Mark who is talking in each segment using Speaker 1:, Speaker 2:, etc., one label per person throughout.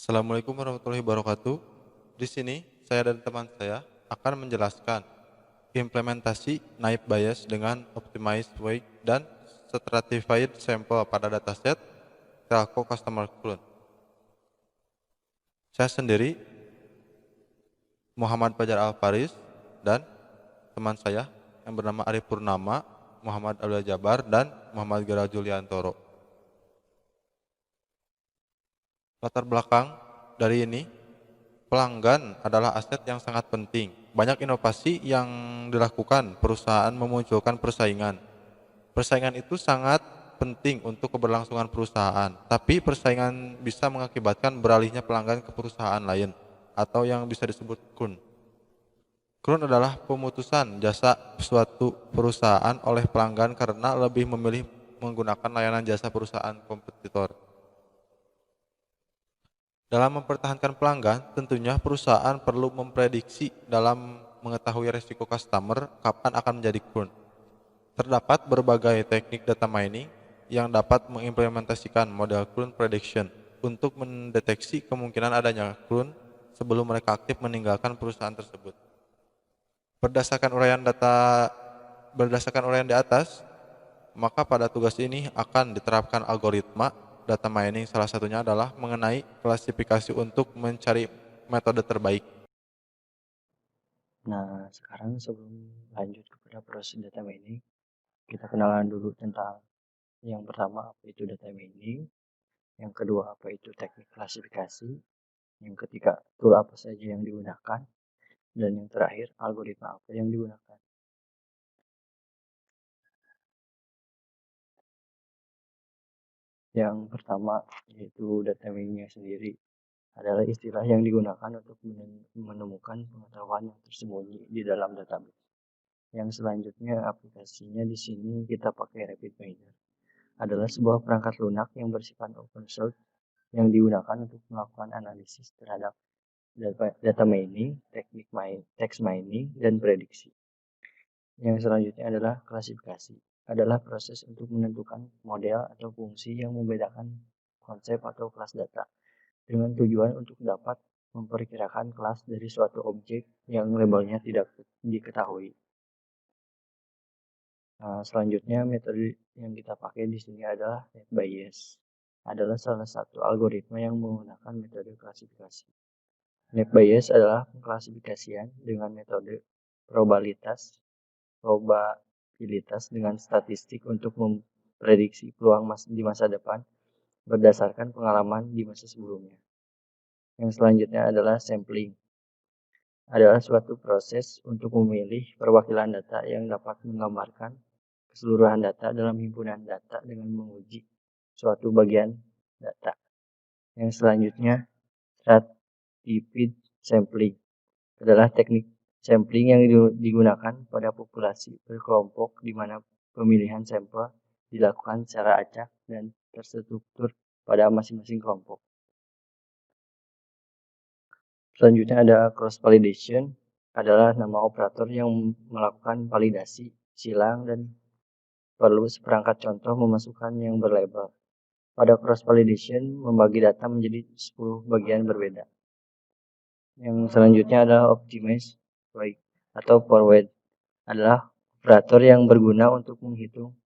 Speaker 1: Assalamualaikum warahmatullahi wabarakatuh. Di sini saya dan teman saya akan menjelaskan implementasi naive Bayes dengan optimized weight dan stratified sample pada dataset telco customer clone. Saya sendiri Muhammad Fajar Alfaris dan teman saya yang bernama Arif Purnama, Muhammad Abdul Jabar dan Muhammad Gara Juliantoro. Latar belakang dari ini, pelanggan adalah aset yang sangat penting. Banyak inovasi yang dilakukan perusahaan memunculkan persaingan. Persaingan itu sangat penting untuk keberlangsungan perusahaan, tapi persaingan bisa mengakibatkan beralihnya pelanggan ke perusahaan lain atau yang bisa disebut kun. Kun adalah pemutusan jasa suatu perusahaan oleh pelanggan karena lebih memilih menggunakan layanan jasa perusahaan kompetitor. Dalam mempertahankan pelanggan, tentunya perusahaan perlu memprediksi dalam mengetahui risiko customer kapan akan menjadi kun. Terdapat berbagai teknik data mining yang dapat mengimplementasikan model clone prediction untuk mendeteksi kemungkinan adanya clone sebelum mereka aktif meninggalkan perusahaan tersebut. Berdasarkan uraian di atas, maka pada tugas ini akan diterapkan algoritma data mining, salah satunya adalah mengenai klasifikasi untuk mencari metode terbaik.
Speaker 2: Nah, sekarang sebelum lanjut kepada proses data mining, kita kenalan dulu tentang yang pertama apa itu data mining, yang kedua apa itu teknik klasifikasi, yang ketiga tool apa saja yang digunakan, dan yang terakhir algoritma apa yang digunakan. Yang pertama yaitu data mining sendiri adalah istilah yang digunakan untuk menemukan pengetahuan yang tersembunyi di dalam database. Yang selanjutnya aplikasinya di sini kita pakai RapidMiner. Adalah sebuah perangkat lunak yang bersifat open source yang digunakan untuk melakukan analisis terhadap data mining, teknik text mining, dan prediksi. Yang selanjutnya adalah klasifikasi. Adalah proses untuk menentukan model atau fungsi yang membedakan konsep atau kelas data dengan tujuan untuk dapat memperkirakan kelas dari suatu objek yang labelnya tidak diketahui. Nah, selanjutnya metode yang kita pakai di sini adalah net Bayes. Adalah salah satu algoritma yang menggunakan metode klasifikasi. Net Bayes adalah pengklasifikasian dengan metode probabilitas dengan statistik untuk memprediksi peluang di masa depan berdasarkan pengalaman di masa sebelumnya. Yang selanjutnya adalah sampling. Adalah suatu proses untuk memilih perwakilan data yang dapat menggambarkan keseluruhan data dalam himpunan data dengan menguji suatu bagian data. Yang selanjutnya, stratified sampling adalah teknik sampling yang digunakan pada populasi berkelompok di mana pemilihan sampel dilakukan secara acak dan terstruktur pada masing-masing kelompok. Selanjutnya ada cross validation, adalah nama operator yang melakukan validasi silang dan perlu seperangkat contoh memasukkan yang berlabel. Pada cross validation membagi data menjadi 10 bagian berbeda. Yang selanjutnya adalah optimize weight atau forward, adalah operator yang berguna untuk menghitung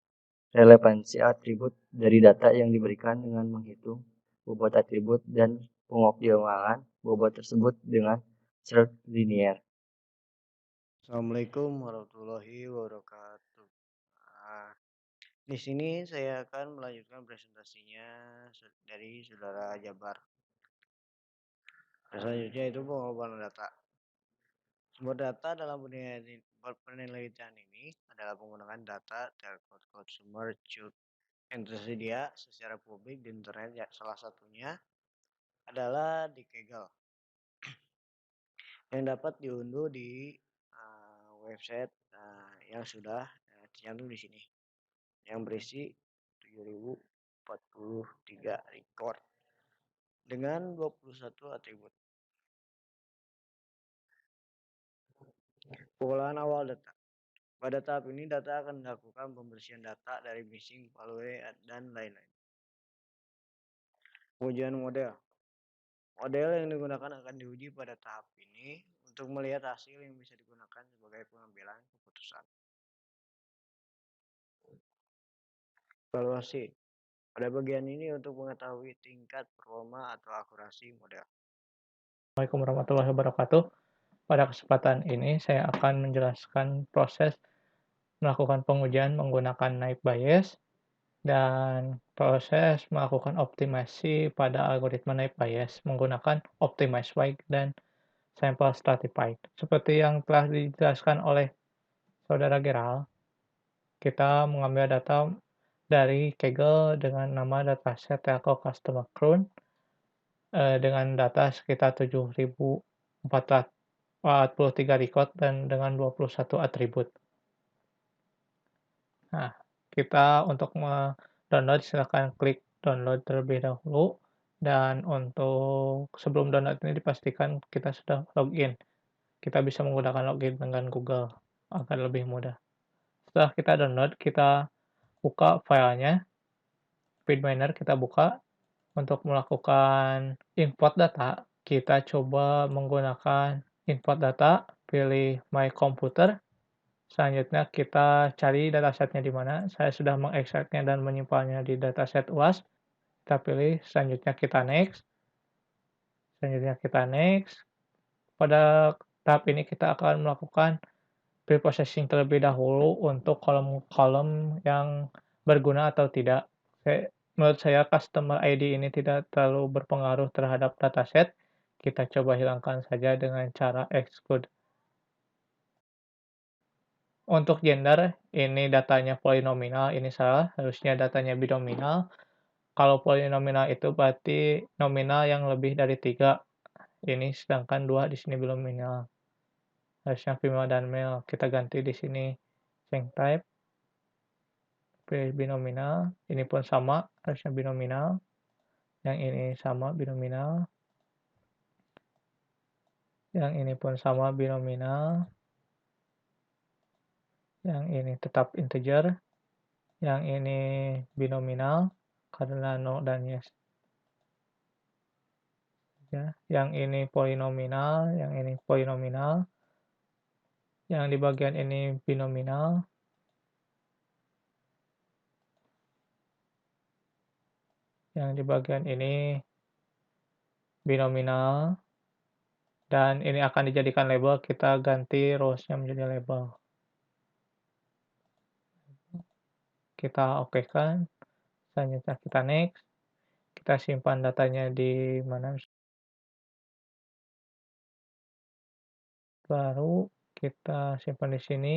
Speaker 2: relevansi atribut dari data yang diberikan dengan menghitung bobot atribut dan pengoptimalan bobot tersebut dengan search linear.
Speaker 3: Assalamualaikum warahmatullahi wabarakatuh. Nah, di sini saya akan melanjutkan presentasinya dari Saudara Jabar. Selanjutnya itu pengumpulan data. Sumber data dalam penelitian ini adalah menggunakan data telco consumer cube yang tersedia secara publik di internet. Ya, salah satunya adalah di Kaggle yang dapat diunduh di website yang sudah tercantum di sini, yang berisi 7043 record dengan 21 atribut. Pengolahan awal data. Pada tahap ini data akan dilakukan pembersihan data dari missing, value, dan lain-lain. Pengujian model. Model yang digunakan akan diuji pada tahap ini untuk melihat hasil yang bisa digunakan sebagai pengambilan keputusan. Evaluasi. Pada bagian ini untuk mengetahui tingkat performa atau akurasi model.
Speaker 4: Assalamualaikum warahmatullahi wabarakatuh. Pada kesempatan ini saya akan menjelaskan proses melakukan pengujian menggunakan naive Bayes dan proses melakukan optimasi pada algoritma naive Bayes menggunakan optimized White dan sample stratified. Seperti yang telah dijelaskan oleh saudara Gerald, kita mengambil data dari Kaggle dengan nama dataset Telco Customer Crown dengan data sekitar 7.443 record dan dengan 21 atribut. Nah, kita untuk mendownload silakan klik download terlebih dahulu, dan untuk sebelum download ini dipastikan kita sudah login. Kita bisa menggunakan login dengan Google agar lebih mudah. Setelah kita download, kita buka filenya, FeedMiner kita buka. Untuk melakukan import data, kita coba menggunakan import data, pilih My Computer. Selanjutnya kita cari datasetnya di mana. Saya sudah mengekstraknya dan menyimpannya di dataset UAS. Kita pilih, selanjutnya kita next. Selanjutnya kita next. Pada tahap ini kita akan melakukan pre-processing terlebih dahulu untuk kolom-kolom yang berguna atau tidak. Menurut saya customer ID ini tidak terlalu berpengaruh terhadap dataset. Kita coba hilangkan saja dengan cara exclude. Untuk gender, ini datanya polinominal, ini salah, harusnya datanya binominal. Kalau polinominal itu berarti nominal yang lebih dari 3. Ini sedangkan 2 di sini binominal. Harusnya female dan male. Kita ganti di sini string type. Pilih binominal, ini pun sama, harusnya binominal. Yang ini sama binominal. Yang ini pun sama binominal. Yang ini tetap integer. Yang ini binominal karena no dan yes. Ya, yang ini polinominal, yang ini polinominal. Yang di bagian ini binominal. Yang di bagian ini binominal. Dan ini akan dijadikan label, kita ganti rows-nya menjadi label. Kita okekan, selanjutnya kita next. Kita simpan datanya di mana? Baru kita simpan di sini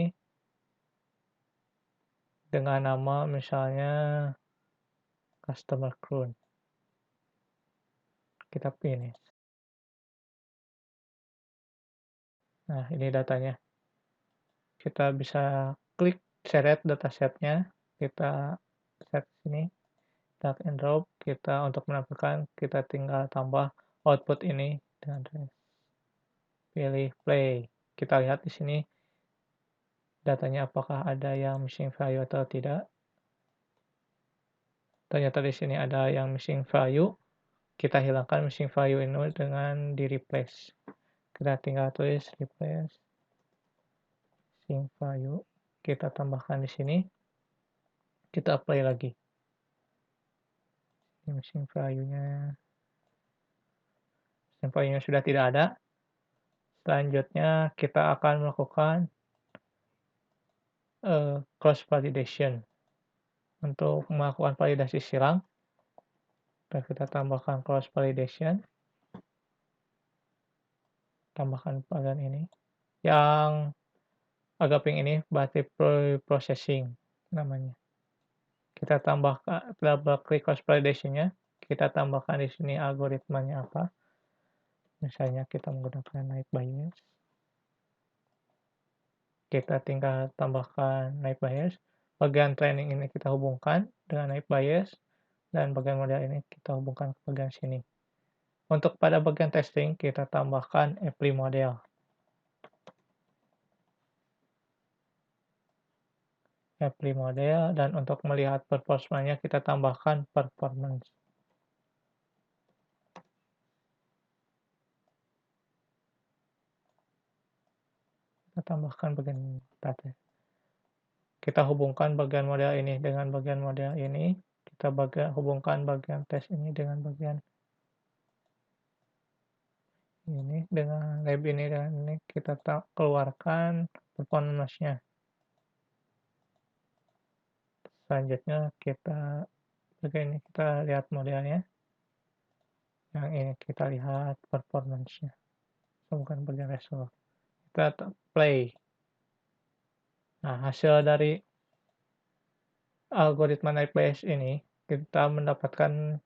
Speaker 4: dengan nama misalnya customer crown. Kita finish. Nah, ini datanya. Kita bisa klik seret datasetnya, kita set sini, drag and drop, kita untuk menampilkan, kita tinggal tambah output ini dengan pilih play. Kita lihat di sini datanya apakah ada yang missing value atau tidak. Ternyata di sini ada yang missing value. Kita hilangkan missing value ini dengan di replace. Kita tinggal tulis replace missing value. Kita tambahkan di sini. Kita apply lagi. Ini missing value-nya. Missing value-nya sudah tidak ada. Selanjutnya kita akan melakukan cross validation. Untuk melakukan validasi silang, kita tambahkan cross validation. Tambahkan bagian ini. Yang agak pink ini berarti processing namanya. Kita tambahkan, double klik cross validation-nya. Kita tambahkan di sini algoritmanya apa. Misalnya kita menggunakan naive Bayes. Kita tinggal tambahkan naive Bayes. Bagian training ini kita hubungkan dengan naive Bayes. Dan bagian model ini kita hubungkan ke bagian sini. Untuk pada bagian testing, kita tambahkan apply model. Apply model, dan untuk melihat performanya kita tambahkan performance. kita tambahkan bagian data. Kita hubungkan bagian model ini dengan bagian model ini, kita hubungkan bagian tes ini dengan bagian ini, dengan lab ini dan ini, kita keluarkan performance-nya. Selanjutnya bagian ini kita lihat modelnya. Yang ini kita lihat performance-nya. Bukan bagian result. Kita play. Nah, hasil dari algoritma night bias ini, kita mendapatkan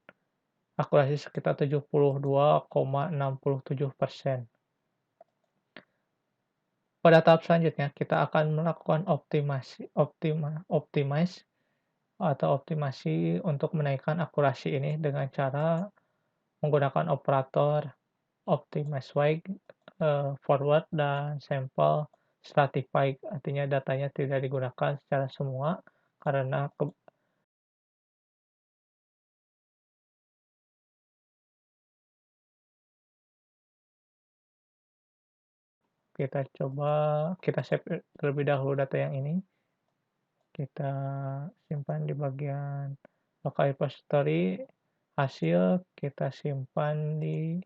Speaker 4: akurasi sekitar 72,67%. Pada tahap selanjutnya, kita akan melakukan optimasi untuk menaikkan akurasi ini dengan cara menggunakan operator optimize forward dan sample stratified. Artinya datanya tidak digunakan secara semua karena kita save terlebih dahulu data yang ini. Kita simpan di bagian local repository, hasil kita simpan di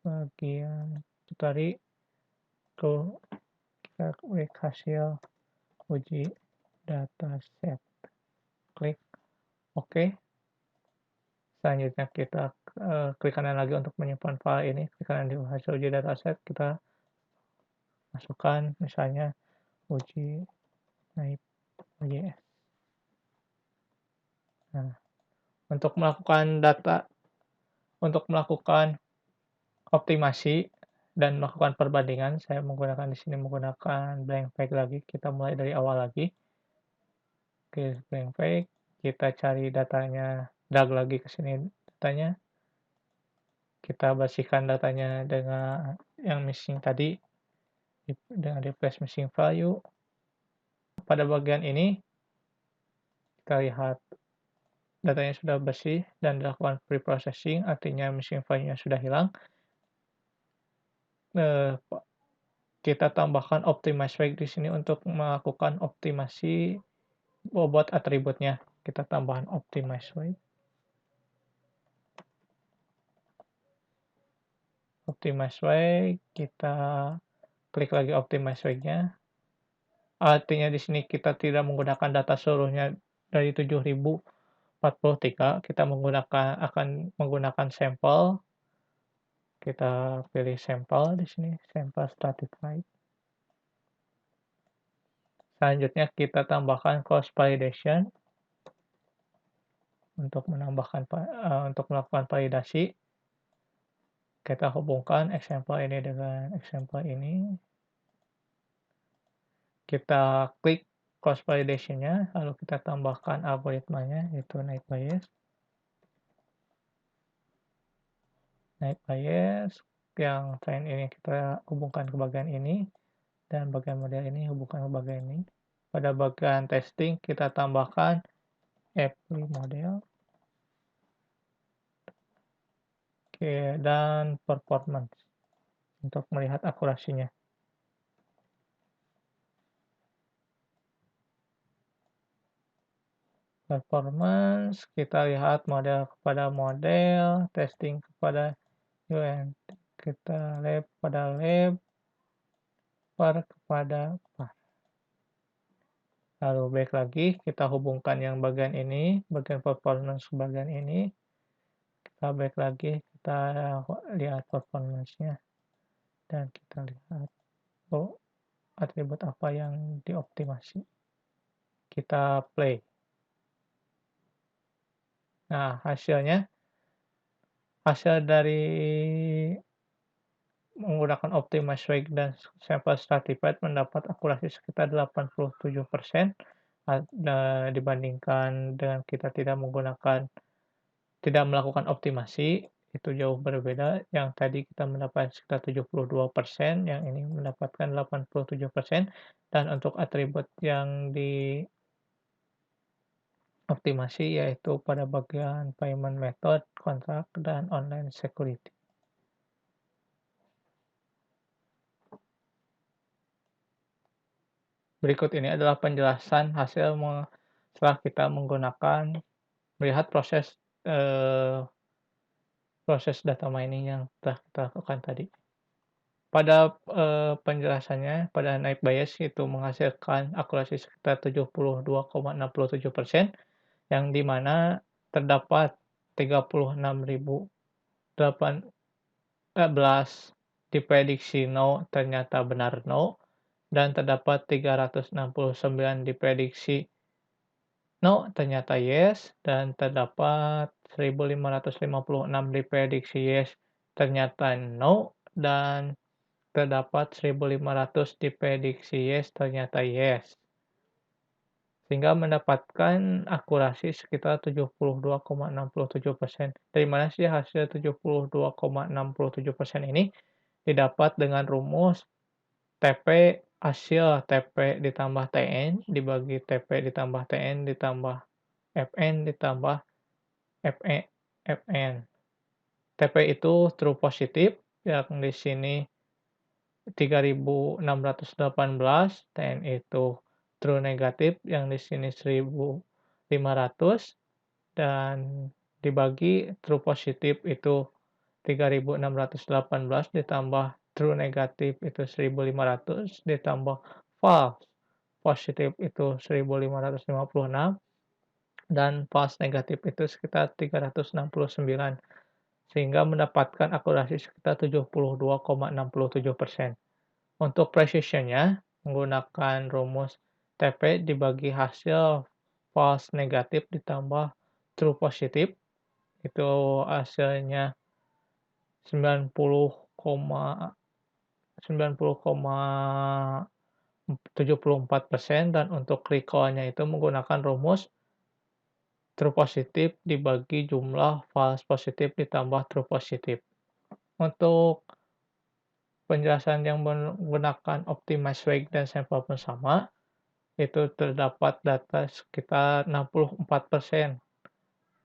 Speaker 4: bagian repository, kita klik hasil uji dataset, klik OK. Selanjutnya kita klik kanan lagi untuk menyimpan file ini, klik kanan di hasil uji dataset, kita masukkan misalnya uji night.js. Nah, untuk melakukan optimasi dan melakukan perbandingan, saya di sini menggunakan blank page lagi. Kita mulai dari awal lagi. Oke, blank page, kita cari datanya, drag lagi ke sini datanya. Kita bersihkan datanya dengan yang missing tadi dengan replace missing value. Pada bagian ini kita lihat datanya sudah bersih dan dilakukan pre-processing, artinya missing value-nya sudah hilang. Kita tambahkan optimize wake di sini untuk melakukan optimasi bobot atributnya. Kita tambahkan optimize wake. Optimize wake, kita klik lagi optimize wake-nya. Artinya di sini kita tidak menggunakan data seluruhnya dari 7043, kita akan menggunakan sampel. Kita pilih sampel di sini, sampel stratified. Selanjutnya kita tambahkan cross validation untuk melakukan validasi. Kita hubungkan example ini dengan example ini. Kita klik cross validation-nya, lalu kita tambahkan algoritmanya, yaitu night bias. Night bias yang train ini kita hubungkan ke bagian ini, dan bagian model ini hubungkan ke bagian ini. Pada bagian testing kita tambahkan apply model. Oke, dan performance untuk melihat akurasinya. Performance, kita lihat model kepada model, testing kepada UNT, kita lab kepada lab, par kepada par. Lalu back lagi, kita hubungkan yang bagian ini, bagian performance bagian ini. Kita back lagi, kita lihat performance-nya. Dan kita lihat atribut apa yang dioptimasi. Kita play. Nah, hasil dari menggunakan optimize wake dan sample stratified mendapat akurasi sekitar 87% dibandingkan dengan kita tidak melakukan optimasi, itu jauh berbeda. Yang tadi kita mendapat sekitar 72%, yang ini mendapatkan 87%, dan untuk atribut yang dioptimasi yaitu pada bagian payment method, kontrak, dan online security. Berikut ini adalah penjelasan hasil setelah kita melihat proses data mining yang telah kita lakukan tadi. Pada, penjelasannya, pada naik bias itu menghasilkan akurasi sekitar 72,67%, yang di mana terdapat 36.018 diprediksi no ternyata benar no, dan terdapat 369 diprediksi no ternyata yes, dan terdapat 1.556 diprediksi yes ternyata no, dan terdapat 1.500 diprediksi yes ternyata yes. Sehingga mendapatkan akurasi sekitar 72,67%. Dari mana sih hasil 72,67% ini? Didapat dengan rumus TP hasil TP ditambah TN dibagi TP ditambah TN ditambah FN ditambah FN. TP itu true positif, yang di sini 3.618, TN itu true negatif, yang di sini 1.500, dan dibagi true positif itu 3.618 ditambah true negatif itu 1.500 ditambah false positif itu 1.556 dan false negatif itu sekitar 369, sehingga mendapatkan akurasi sekitar 72,67%. Untuk precision-nya menggunakan rumus TP dibagi hasil false negatif ditambah true positif, itu hasilnya 90,74%, dan untuk recall-nya itu menggunakan rumus true positif dibagi jumlah false positif ditambah true positif. Untuk penjelasan yang menggunakan optimized weight dan sampel pun sama, itu terdapat data sekitar 64%.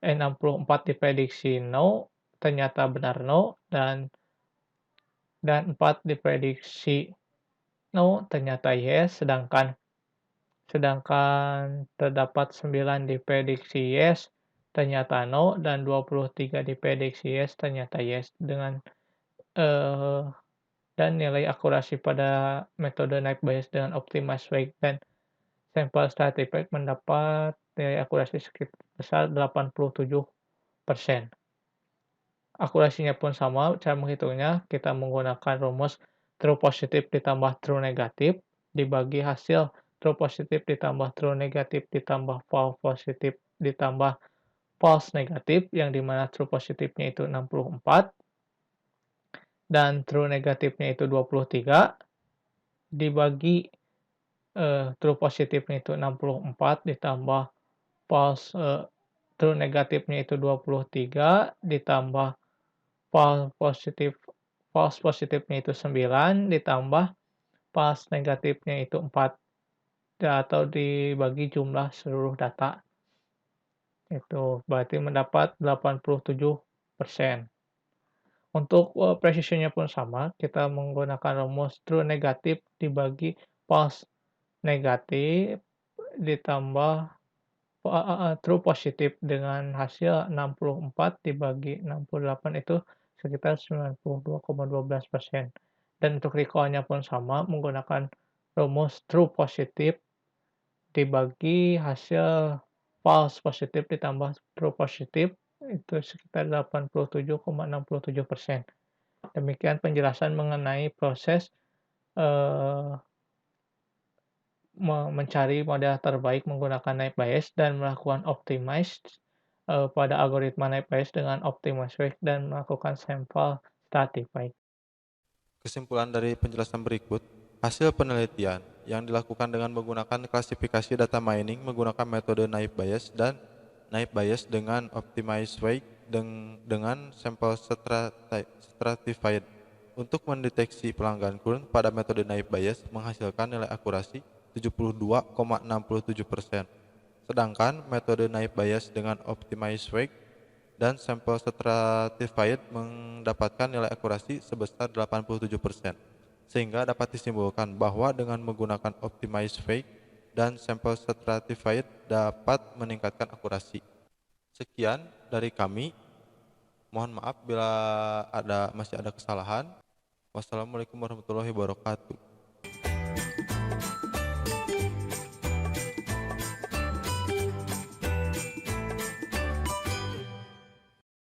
Speaker 4: 64 diprediksi no, ternyata benar no, dan 4 diprediksi no, ternyata yes, sedangkan terdapat 9 diprediksi yes, ternyata no, dan 23 diprediksi yes, ternyata yes, dan nilai akurasi pada metode naik bias dengan optimized weight dan sampel stratified mendapat nilai akurasi sebesar 87%. Akurasinya pun sama, cara menghitungnya kita menggunakan rumus true positif ditambah true negatif dibagi hasil true positif ditambah true negatif ditambah false positif ditambah false negatif, yang dimana true positifnya itu 64 dan true negatifnya itu 23 dibagi true positifnya itu 64 ditambah true negatifnya itu 23 ditambah false positifnya itu 9 ditambah false negatifnya itu 4, atau dibagi jumlah seluruh data. Itu berarti mendapat 87%. Untuk precision-nya pun sama, kita menggunakan rumus true negatif dibagi false negatif ditambah true positif dengan hasil 64 dibagi 68 itu sekitar 92,12%. Dan untuk recall-nya pun sama, menggunakan rumus true positif dibagi hasil false positif ditambah true positif itu sekitar 87,67%. Demikian penjelasan mengenai proses mencari model terbaik menggunakan naik bias dan melakukan optimize pada algoritma naik bias dengan optimized weight dan melakukan sampel stratified.
Speaker 1: Kesimpulan dari penjelasan berikut, hasil penelitian yang dilakukan dengan menggunakan klasifikasi data mining menggunakan metode naive Bayes dan naive Bayes dengan optimized weight dengan sampel stratified untuk mendeteksi pelanggan kurun pada metode naive Bayes menghasilkan nilai akurasi 72,67%. Sedangkan metode naive Bayes dengan optimized weight dan sampel stratified mendapatkan nilai akurasi sebesar 87%. sehingga dapat disimpulkan bahwa dengan menggunakan optimized fake dan sample stratified dapat meningkatkan akurasi. Sekian dari kami. Mohon maaf bila masih ada kesalahan. Wassalamualaikum warahmatullahi wabarakatuh.